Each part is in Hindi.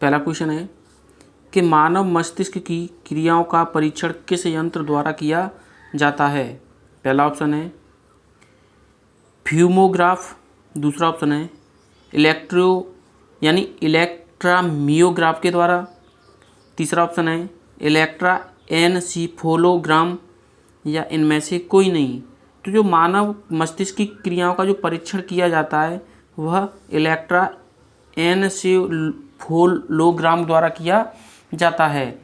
पहला क्वेश्चन है कि मानव मस्तिष्क की क्रियाओं का परीक्षण किस यंत्र द्वारा किया जाता है। पहला ऑप्शन है फ्यूमोग्राफ, दूसरा ऑप्शन है इलेक्ट्रामियोग्राफ के द्वारा, तीसरा ऑप्शन है इलेक्ट्रा एनसीफोलोग्राम या इनमें से कोई नहीं। तो जो मानव मस्तिष्क की क्रियाओं का जो परीक्षण किया जाता है वह इलेक्ट्रा एनसीफोलोग्राम द्वारा किया जाता है।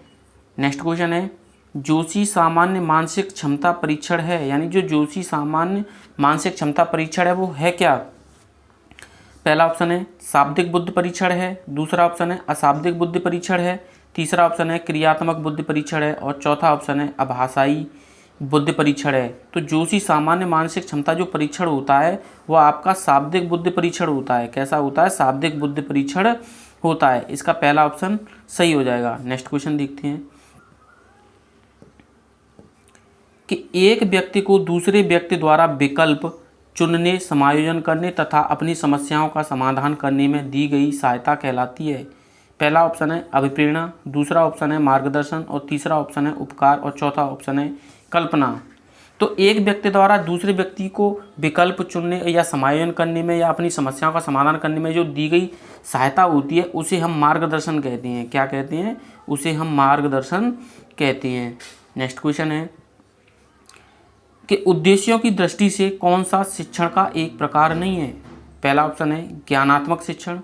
नेक्स्ट क्वेश्चन है जोशी सामान्य मानसिक क्षमता परीक्षण है, यानी जो जोशी सामान्य मानसिक क्षमता परीक्षण है वो है क्या। पहला ऑप्शन है शाब्दिक बुद्धि परीक्षण है, दूसरा ऑप्शन है अशाब्दिक बुद्धि परीक्षण है, तीसरा ऑप्शन है क्रियात्मक बुद्धि परीक्षण है और चौथा ऑप्शन है आभासाई बुद्धि परीक्षण है। तो जोशी सामान्य मानसिक क्षमता जो परीक्षण होता है वह आपका शाब्दिक बुद्धि परीक्षण होता है। कैसा होता है? शाब्दिक बुद्धि परीक्षण होता है। इसका पहला ऑप्शन सही हो जाएगा। नेक्स्ट क्वेश्चन देखते हैं कि एक व्यक्ति को दूसरे व्यक्ति द्वारा विकल्प चुनने, समायोजन करने तथा अपनी समस्याओं का समाधान करने में दी गई सहायता कहलाती है। पहला ऑप्शन है अभिप्रेरणा, दूसरा ऑप्शन है मार्गदर्शन और तीसरा ऑप्शन है उपकार और चौथा ऑप्शन है कल्पना। तो एक व्यक्ति द्वारा दूसरे व्यक्ति को विकल्प चुनने या समायोजन करने में या अपनी समस्याओं का समाधान करने में जो दी गई सहायता होती है उसे हम मार्गदर्शन कहते हैं। क्या कहते हैं? उसे हम मार्गदर्शन कहते हैं। नेक्स्ट क्वेश्चन है कि उद्देश्यों की दृष्टि से कौन सा शिक्षण का एक प्रकार नहीं है। पहला ऑप्शन है ज्ञानात्मक शिक्षण,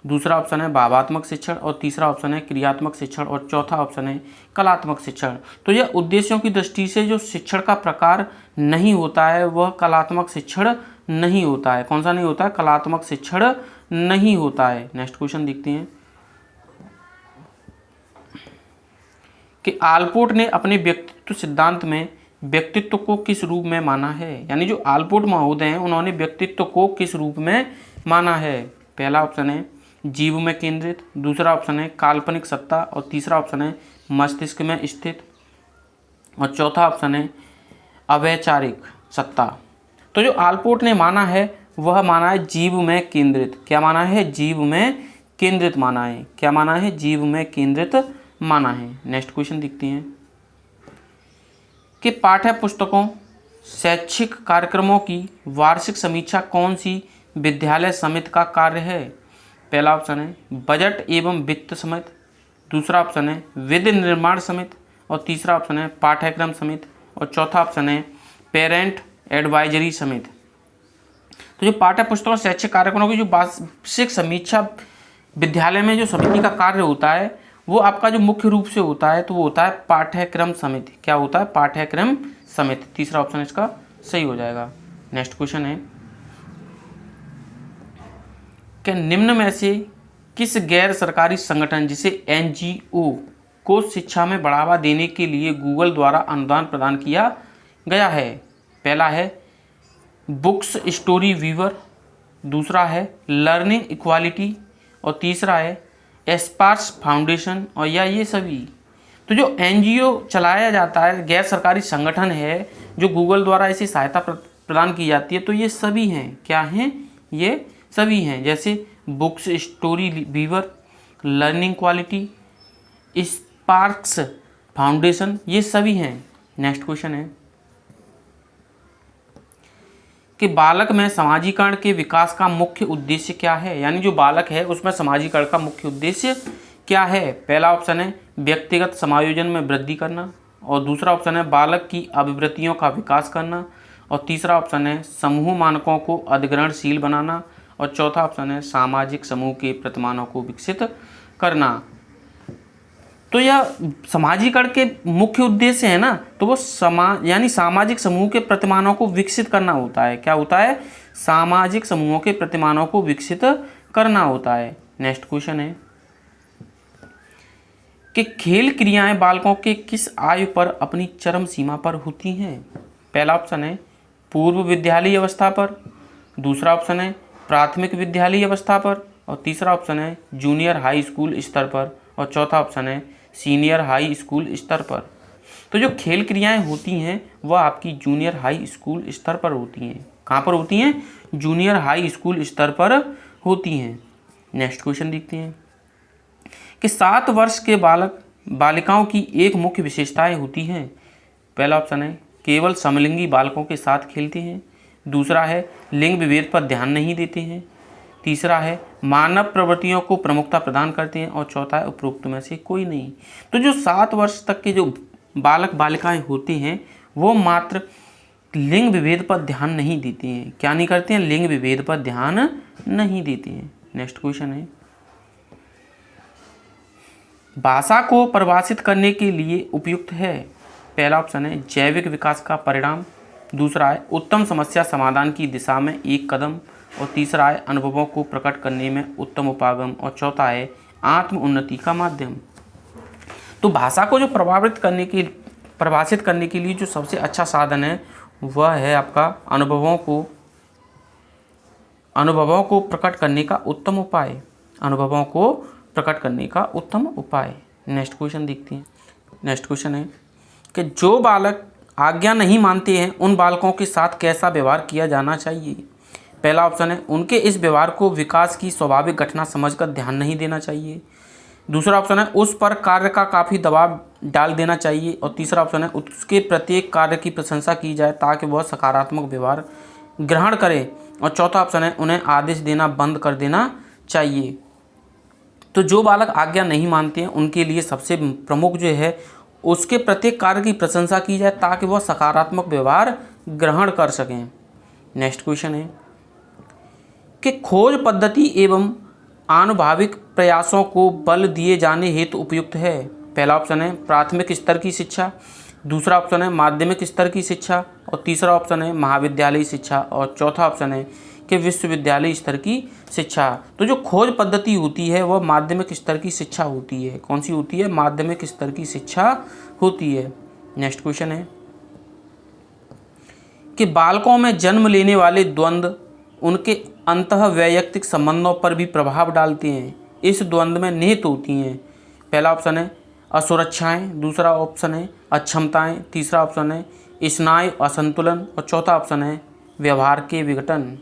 दूसरा ऑप्शन है भावात्मक शिक्षण और तीसरा ऑप्शन है क्रियात्मक शिक्षण और चौथा ऑप्शन है कलात्मक शिक्षण। तो यह उद्देश्यों की दृष्टि से जो शिक्षण का प्रकार नहीं होता है वह कलात्मक शिक्षण नहीं होता है। कौन सा नहीं होता है? कलात्मक शिक्षण नहीं होता है। नेक्स्ट क्वेश्चन देखते हैं कि आलपोर्ट ने अपने व्यक्तित्व सिद्धांत में व्यक्तित्व को किस रूप में माना है, यानी जो आलपोर्ट महोदय हैं उन्होंने व्यक्तित्व को किस रूप में माना है। पहला ऑप्शन है जीव में केंद्रित, दूसरा ऑप्शन है काल्पनिक सत्ता और तीसरा ऑप्शन है मस्तिष्क में स्थित और चौथा ऑप्शन है अवैचारिक सत्ता। तो जो आलपोर्ट ने माना है वह माना है जीव में केंद्रित। क्या माना है? जीव में केंद्रित माना है। क्या माना है? जीव में केंद्रित माना है। नेक्स्ट क्वेश्चन देखते हैं कि पाठ्य पुस्तकों, शैक्षिक कार्यक्रमों की वार्षिक समीक्षा कौन सी विद्यालय समिति का कार्य है। पहला ऑप्शन है बजट एवं वित्त समिति, दूसरा ऑप्शन है विधि निर्माण समिति और तीसरा ऑप्शन है पाठ्यक्रम समिति और चौथा ऑप्शन है पेरेंट एडवाइजरी समिति। तो जो पाठ्य पुस्तकों और शैक्षिक कार्यक्रमों की जो वार्षिक समीक्षा विद्यालय में जो समिति का कार्य होता है वो आपका जो मुख्य रूप से होता है तो वो होता है पाठ्यक्रम समिति। क्या होता है? पाठ्यक्रम समिति। तीसरा ऑप्शन इसका सही हो जाएगा। नेक्स्ट क्वेश्चन है कि निम्न में से किस गैर सरकारी संगठन जिसे एनजीओ को शिक्षा में बढ़ावा देने के लिए गूगल द्वारा अनुदान प्रदान किया गया है। पहला है बुक्स स्टोरी वीवर, दूसरा है लर्निंग इक्वालिटी और तीसरा है एस्पार्स फाउंडेशन और या ये सभी। तो जो एनजीओ चलाया जाता है, गैर सरकारी संगठन है जो गूगल द्वारा ऐसी सहायता प्रदान की जाती है, तो ये सभी हैं। क्या हैं? ये सभी हैं। जैसे books story weaver, learning quality, sparks foundation, ये सभी हैं। नेक्स्ट क्वेश्चन है कि बालक में समाजीकरण के विकास का मुख्य उद्देश्य क्या है, यानी जो बालक है उसमें समाजीकरण का मुख्य उद्देश्य क्या है। पहला ऑप्शन है व्यक्तिगत समायोजन में वृद्धि करना और दूसरा ऑप्शन है बालक की अभिवृत्तियों का विकास करना और तीसरा ऑप्शन है समूह मानकों को अधिग्रहणशील बनाना और चौथा ऑप्शन है सामाजिक समूह के प्रतिमानों को विकसित करना। तो यह समाजीकरण के मुख्य उद्देश्य है ना, तो वो यानी सामाजिक समूह के प्रतिमानों को विकसित करना होता है। क्या होता है? सामाजिक समूहों के प्रतिमानों को विकसित करना होता है। नेक्स्ट क्वेश्चन है कि खेल क्रियाएं बालकों के किस आयु पर अपनी चरम सीमा पर होती हैं। पहला ऑप्शन है पूर्व विद्यालयी अवस्था पर, दूसरा ऑप्शन है प्राथमिक विद्यालयी अवस्था पर और तीसरा ऑप्शन है जूनियर हाई स्कूल स्तर पर और चौथा ऑप्शन है सीनियर हाई स्कूल स्तर पर। तो जो खेल क्रियाएं होती हैं वह आपकी जूनियर हाई स्कूल स्तर पर होती हैं। कहाँ पर होती हैं? जूनियर हाई स्कूल स्तर पर होती हैं। नेक्स्ट क्वेश्चन देखते हैं कि 7 वर्ष के बालक बालिकाओं की एक मुख्य विशेषताएं होती हैं। पहला ऑप्शन है केवल समलिंगी बालकों के साथ खेलते हैं। दूसरा है लिंग विभेद पर ध्यान नहीं देते हैं। तीसरा है मानव प्रवृत्तियों को प्रमुखता प्रदान करते हैं। और चौथा है उपरोक्त में से कोई नहीं। तो जो 7 वर्ष तक के जो बालक बालिकाएं होते हैं वो मात्र लिंग विभेद पर ध्यान नहीं देते हैं। क्या नहीं करते हैं? लिंग विभेद पर ध्यान नहीं देते हैं। नेक्स्ट क्वेश्चन है भाषा को परिभाषित करने के लिए उपयुक्त है। पहला ऑप्शन है जैविक विकास का परिणाम। दूसरा है उत्तम समस्या समाधान की दिशा में एक कदम। और तीसरा है अनुभवों को प्रकट करने में उत्तम उपागम। और चौथा है आत्म उन्नति का माध्यम। तो भाषा को जो परिभाषित करने के लिए जो सबसे अच्छा साधन है वह है आपका अनुभवों को प्रकट करने का उत्तम उपाय। अनुभवों को प्रकट करने का उत्तम उपाय। नेक्स्ट क्वेश्चन देखते हैं। नेक्स्ट क्वेश्चन है कि जो बालक आज्ञा नहीं मानते हैं उन बालकों के साथ कैसा व्यवहार किया जाना चाहिए। पहला ऑप्शन है उनके इस व्यवहार को विकास की स्वाभाविक घटना समझकर ध्यान नहीं देना चाहिए। दूसरा ऑप्शन है उस पर कार्य का काफ़ी दबाव डाल देना चाहिए। और तीसरा ऑप्शन है उसके प्रत्येक कार्य की प्रशंसा की जाए ताकि वह सकारात्मक व्यवहार ग्रहण करे। और चौथा ऑप्शन है उन्हें आदेश देना बंद कर देना चाहिए। तो जो बालक आज्ञा नहीं मानते हैं उनके लिए सबसे प्रमुख जो है उसके प्रत्येक कार्य की प्रशंसा की जाए ताकि वह सकारात्मक व्यवहार ग्रहण कर सकें। नेक्स्ट क्वेश्चन है कि खोज पद्धति एवं आनुभाविक प्रयासों को बल दिए जाने हेतु उपयुक्त है। पहला ऑप्शन है प्राथमिक स्तर की शिक्षा। दूसरा ऑप्शन है माध्यमिक स्तर की शिक्षा। और तीसरा ऑप्शन है महाविद्यालयी शिक्षा। और चौथा ऑप्शन है कि विश्वविद्यालय स्तर की शिक्षा। तो जो खोज पद्धति होती है वह माध्यमिक स्तर की शिक्षा होती है। कौन सी होती है? माध्यमिक स्तर की शिक्षा होती है। नेक्स्ट क्वेश्चन है कि बालकों में जन्म लेने वाले द्वंद्व उनके अंतः वैयक्तिक संबंधों पर भी प्रभाव डालते हैं। इस द्वंद्व में निहित होती हैं। पहला ऑप्शन है असुरक्षाएं। दूसरा ऑप्शन है अक्षमताएं। तीसरा ऑप्शन है स्नायु असंतुलन। और चौथा ऑप्शन है व्यवहार के विघटन।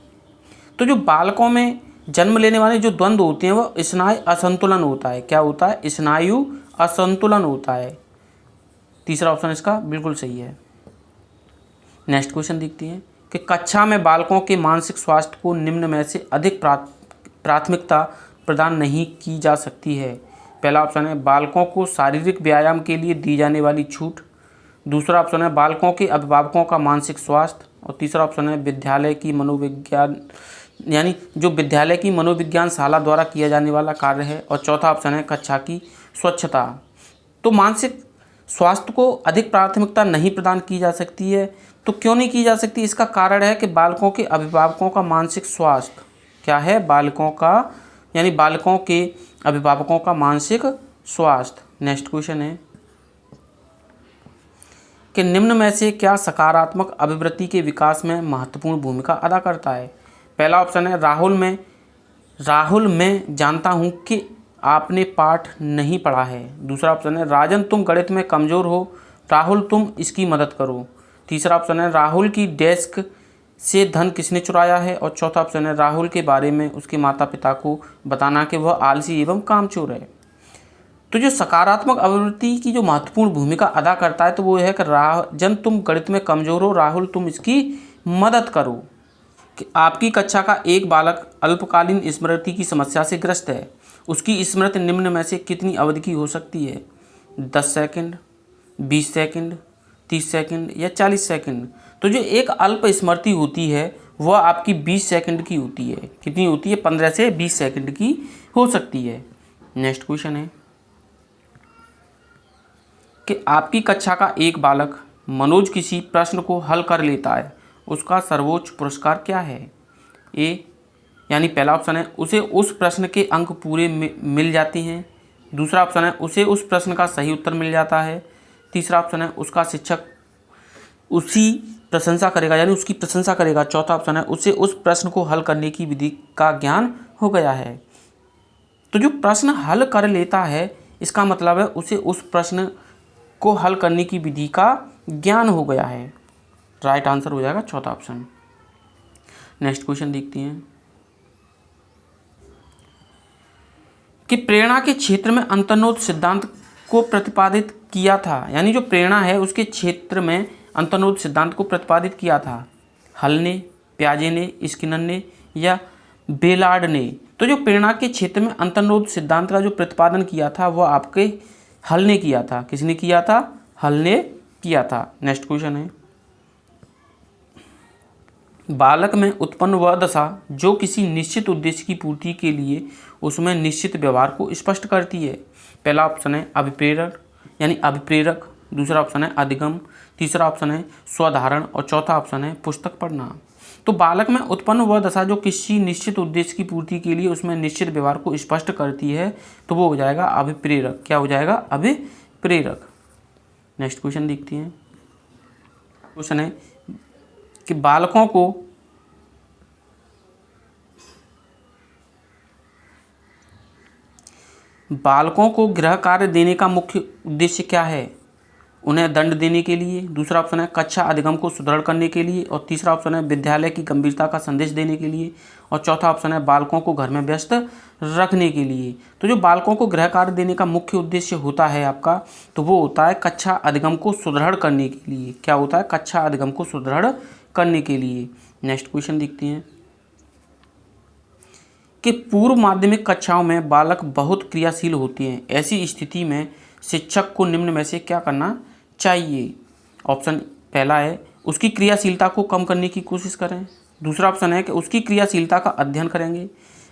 तो जो बालकों में जन्म लेने वाले जो द्वंद्व होते हैं वो स्नायु असंतुलन होता है। क्या होता है? स्नायु असंतुलन होता है। तीसरा ऑप्शन इसका बिल्कुल सही है। नेक्स्ट क्वेश्चन देखते हैं कि कक्षा में बालकों के मानसिक स्वास्थ्य को निम्न में से अधिक प्राथमिकता प्रदान नहीं की जा सकती है। पहला ऑप्शन है बालकों को शारीरिक व्यायाम के लिए दी जाने वाली छूट। दूसरा ऑप्शन है बालकों के अभिभावकों का मानसिक स्वास्थ्य। और तीसरा ऑप्शन है विद्यालय की मनोविज्ञान यानी जो विद्यालय की मनोविज्ञान शाला द्वारा किया जाने वाला कार्य है। और चौथा ऑप्शन है कक्षा की स्वच्छता। तो मानसिक स्वास्थ्य को अधिक प्राथमिकता नहीं प्रदान की जा सकती है। तो क्यों नहीं की जा सकती? इसका कारण है कि बालकों के अभिभावकों का मानसिक स्वास्थ्य क्या है? बालकों के अभिभावकों का मानसिक स्वास्थ्य। नेक्स्ट क्वेश्चन है कि निम्न में से क्या सकारात्मक अभिवृत्ति के विकास में महत्वपूर्ण भूमिका अदा करता है। पहला ऑप्शन है राहुल मैं जानता हूँ कि आपने पाठ नहीं पढ़ा है। दूसरा ऑप्शन है राजन तुम गणित में कमज़ोर हो, राहुल तुम इसकी मदद करो। तीसरा ऑप्शन है राहुल की डेस्क से धन किसने चुराया है। और चौथा ऑप्शन है राहुल के बारे में उसके माता पिता को बताना कि वह आलसी एवं कामचोर है। तो जो सकारात्मक अभिवृत्ति की जो महत्वपूर्ण भूमिका अदा करता है तो वो है कि राजन तुम गणित में कमज़ोर हो, राहुल तुम इसकी मदद करो। कि आपकी कक्षा का एक बालक अल्पकालीन स्मृति की समस्या से ग्रस्त है। उसकी स्मृति निम्न में से कितनी अवधि की हो सकती है? 10 सेकंड, 20 सेकंड, 30 सेकंड या 40 सेकंड। तो जो एक अल्प स्मृति होती है वह आपकी 20 सेकंड की होती है। कितनी होती है? 15 से 20 सेकंड की हो सकती है। नेक्स्ट क्वेश्चन है कि आपकी कक्षा का एक बालक मनोज किसी प्रश्न को हल कर लेता है, उसका सर्वोच्च पुरस्कार क्या है? यानी पहला ऑप्शन है उसे उस प्रश्न के अंक पूरे मिल जाते हैं। दूसरा ऑप्शन है उसे उस प्रश्न का सही उत्तर मिल जाता है। तीसरा ऑप्शन है उसका शिक्षक उसकी प्रशंसा करेगा। चौथा ऑप्शन है उसे उस प्रश्न को हल करने की विधि का ज्ञान हो गया है। तो जो प्रश्न हल कर लेता है इसका मतलब है उसे उस प्रश्न को हल करने की विधि का ज्ञान हो गया है। राइट आंसर हो जाएगा चौथा ऑप्शन। नेक्स्ट क्वेश्चन देखते हैं कि प्रेरणा के क्षेत्र में अंतर्निहित सिद्धांत को प्रतिपादित किया था। यानी जो प्रेरणा है उसके क्षेत्र में अंतर्निहित सिद्धांत को प्रतिपादित किया था हल ने, प्याजे ने, स्किनर ने या बेलार्ड ने। तो जो प्रेरणा के क्षेत्र में अंतर्निहित सिद्धांत का जो प्रतिपादन किया था वो आपके हल ने किया था। किसने किया था? हल ने किया था। नेक्स्ट क्वेश्चन है, बालक में उत्पन्न वह दशा जो किसी निश्चित उद्देश्य की पूर्ति के लिए उसमें निश्चित व्यवहार को स्पष्ट करती है। पहला ऑप्शन है अभिप्रेरक यानी अभिप्रेरक, दूसरा ऑप्शन है अधिगम, तीसरा ऑप्शन है स्वधारण और चौथा ऑप्शन है पुस्तक पढ़ना। तो बालक में उत्पन्न वह दशा जो किसी निश्चित उद्देश्य की पूर्ति के लिए उसमें निश्चित व्यवहार को स्पष्ट करती है तो वो हो जाएगा अभिप्रेरक। क्या हो जाएगा? अभिप्रेरक। नेक्स्ट क्वेश्चन देखते हैं। क्वेश्चन है कि बालकों को गृह कार्य देने का मुख्य उद्देश्य क्या है? उन्हें दंड देने के लिए, दूसरा ऑप्शन है कक्षा अधिगम को सुदृढ़ करने के लिए और तीसरा ऑप्शन है विद्यालय की गंभीरता का संदेश देने के लिए और चौथा ऑप्शन है बालकों को घर में व्यस्त रखने के लिए। तो जो बालकों को गृह कार्य देने का मुख्य उद्देश्य होता है आपका, तो वो होता है कक्षा अधिगम को सुदृढ़ करने के लिए। क्या होता है? कक्षा अधिगम को सुदृढ़ करने के लिए। नेक्स्ट क्वेश्चन देखते हैं कि पूर्व माध्यमिक कक्षाओं में बालक बहुत क्रियाशील होते हैं। ऐसी स्थिति में शिक्षक को निम्न में से क्या करना चाहिए? ऑप्शन पहला है उसकी क्रियाशीलता को कम करने की कोशिश करें, दूसरा ऑप्शन है कि उसकी क्रियाशीलता का अध्ययन करेंगे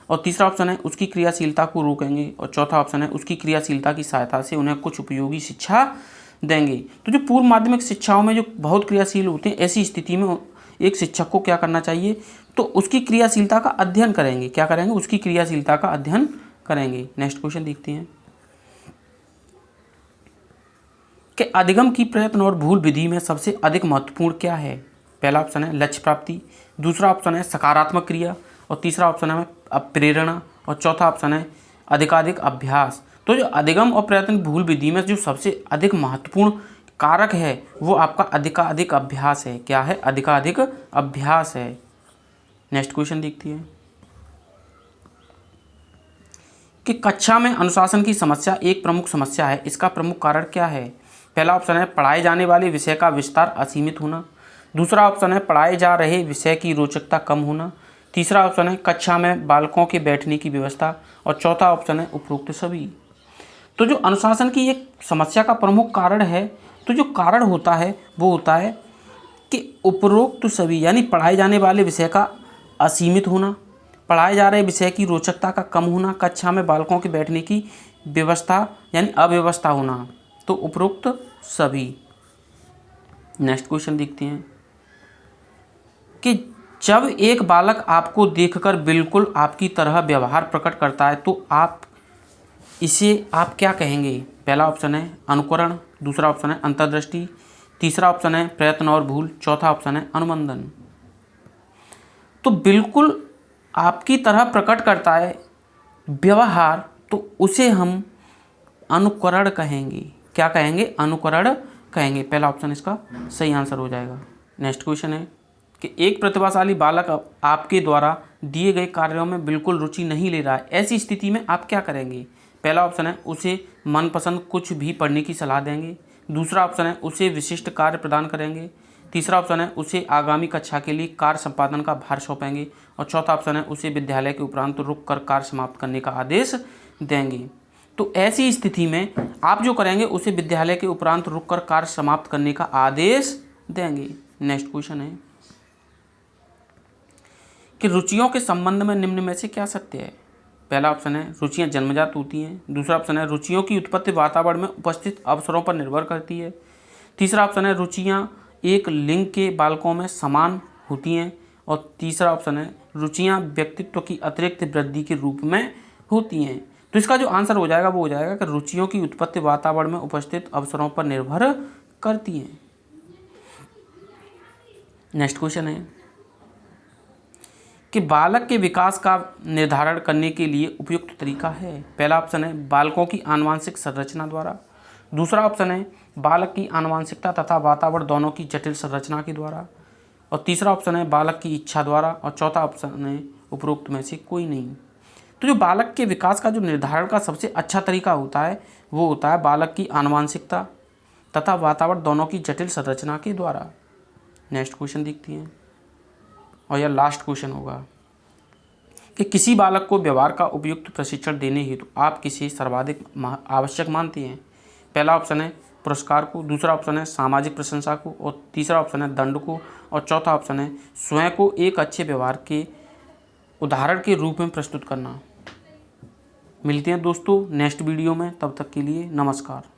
और तीसरा ऑप्शन है उसकी क्रियाशीलता को रोकेंगे और चौथा ऑप्शन है उसकी क्रियाशीलता की सहायता से उन्हें कुछ उपयोगी शिक्षा देंगे। तो जो पूर्व माध्यमिक शिक्षाओं में जो बहुत क्रियाशील होते हैं, ऐसी स्थिति में एक शिक्षक को क्या करना चाहिए? तो उसकी क्रियाशीलता का अध्ययन करेंगे। क्या करेंगे? उसकी क्रियाशीलता का अध्ययन करेंगे। नेक्स्ट क्वेश्चन देखते हैं कि अधिगम की प्रयत्न और भूल विधि में सबसे अधिक महत्वपूर्ण क्या है? पहला ऑप्शन है लक्ष्य प्राप्ति, दूसरा ऑप्शन है सकारात्मक क्रिया और तीसरा ऑप्शन है प्रेरणा और चौथा ऑप्शन है अधिकाधिक अभ्यास। तो जो अधिगम और प्रयत्न भूल विधि में जो सबसे अधिक महत्वपूर्ण कारक है वो आपका अधिकाधिक अभ्यास है। क्या है? अधिकाधिक अभ्यास है। नेक्स्ट क्वेश्चन देखती है कि कक्षा में अनुशासन की समस्या एक प्रमुख समस्या है, इसका प्रमुख कारण क्या है? पहला ऑप्शन है पढ़ाए जाने वाले विषय का विस्तार असीमित होना, दूसरा ऑप्शन है पढ़ाए जा रहे विषय की रोचकता कम होना, तीसरा ऑप्शन है कक्षा में बालकों के बैठने की व्यवस्था और चौथा ऑप्शन है उपरोक्त सभी। तो जो अनुशासन की एक समस्या का प्रमुख कारण है, तो जो कारण होता है वो होता है कि उपरोक्त सभी यानी पढ़ाए जाने वाले विषय का असीमित होना, पढ़ाए जा रहे विषय की रोचकता का कम होना, कक्षा में बालकों के बैठने की व्यवस्था यानी अव्यवस्था होना, तो उपरोक्त सभी। नेक्स्ट क्वेश्चन देखते हैं कि जब एक बालक आपको देखकर बिल्कुल आपकी तरह व्यवहार प्रकट करता है तो आप क्या कहेंगे? पहला ऑप्शन है अनुकरण, दूसरा ऑप्शन है अंतर्दृष्टि, तीसरा ऑप्शन है प्रयत्न और भूल, चौथा ऑप्शन है अनुमंदन। तो बिल्कुल आपकी तरह प्रकट करता है व्यवहार, तो उसे हम अनुकरण कहेंगे। क्या कहेंगे? अनुकरण कहेंगे। पहला ऑप्शन इसका सही आंसर हो जाएगा। नेक्स्ट क्वेश्चन है कि एक प्रतिभाशाली बालक आपके द्वारा दिए गए कार्यों में बिल्कुल रुचि नहीं ले रहा है, ऐसी स्थिति में आप क्या करेंगे? पहला ऑप्शन है उसे मनपसंद कुछ भी पढ़ने की सलाह देंगे, दूसरा ऑप्शन है उसे विशिष्ट कार्य प्रदान करेंगे, तीसरा ऑप्शन है उसे आगामी कक्षा के लिए कार्य संपादन का भार सौंपेंगे और चौथा ऑप्शन है उसे विद्यालय के उपरांत रुक कर कार्य समाप्त करने का आदेश देंगे। तो ऐसी स्थिति में आप जो करेंगे उसे विद्यालय के उपरांत रुक कर कार्य समाप्त करने का आदेश देंगे। नेक्स्ट क्वेश्चन है कि रुचियों के संबंध में निम्न में से क्या सत्य है? पहला ऑप्शन है रुचियां जन्मजात होती हैं, दूसरा ऑप्शन है रुचियों की उत्पत्ति वातावरण में उपस्थित अवसरों पर निर्भर करती है, तीसरा ऑप्शन है रुचियां एक लिंग के बालकों में समान होती हैं और तीसरा ऑप्शन है रुचियां व्यक्तित्व की अतिरिक्त वृद्धि के रूप में होती हैं। तो इसका जो आंसर हो जाएगा वो हो जाएगा कि रुचियों की उत्पत्ति वातावरण में उपस्थित अवसरों पर निर्भर करती हैं। नेक्स्ट क्वेश्चन है कि बालक के विकास का निर्धारण करने के लिए उपयुक्त तरीका है। पहला ऑप्शन है बालकों की आनुवांशिक संरचना द्वारा, दूसरा ऑप्शन है बालक की आनुवांशिकता तथा वातावरण दोनों की जटिल संरचना के द्वारा और तीसरा ऑप्शन है बालक की इच्छा द्वारा और चौथा ऑप्शन है उपरोक्त में से कोई नहीं। तो जो बालक के विकास का जो निर्धारण का सबसे अच्छा तरीका होता है वो होता है बालक की आनुवंशिकता तथा वातावरण दोनों की जटिल संरचना के द्वारा। नेक्स्ट क्वेश्चन देखते हैं, और यह लास्ट क्वेश्चन होगा कि किसी बालक को व्यवहार का उपयुक्त प्रशिक्षण देने हेतु आप किसे सर्वाधिक आवश्यक मानती हैं? पहला ऑप्शन है पुरस्कार को, दूसरा ऑप्शन है सामाजिक प्रशंसा को, और तीसरा ऑप्शन है दंड को, और चौथा ऑप्शन है स्वयं को एक अच्छे व्यवहार के उदाहरण के रूप में प्रस्तुत करना। मिलते हैं दोस्तों नेक्स्ट वीडियो में, तब तक के लिए नमस्कार।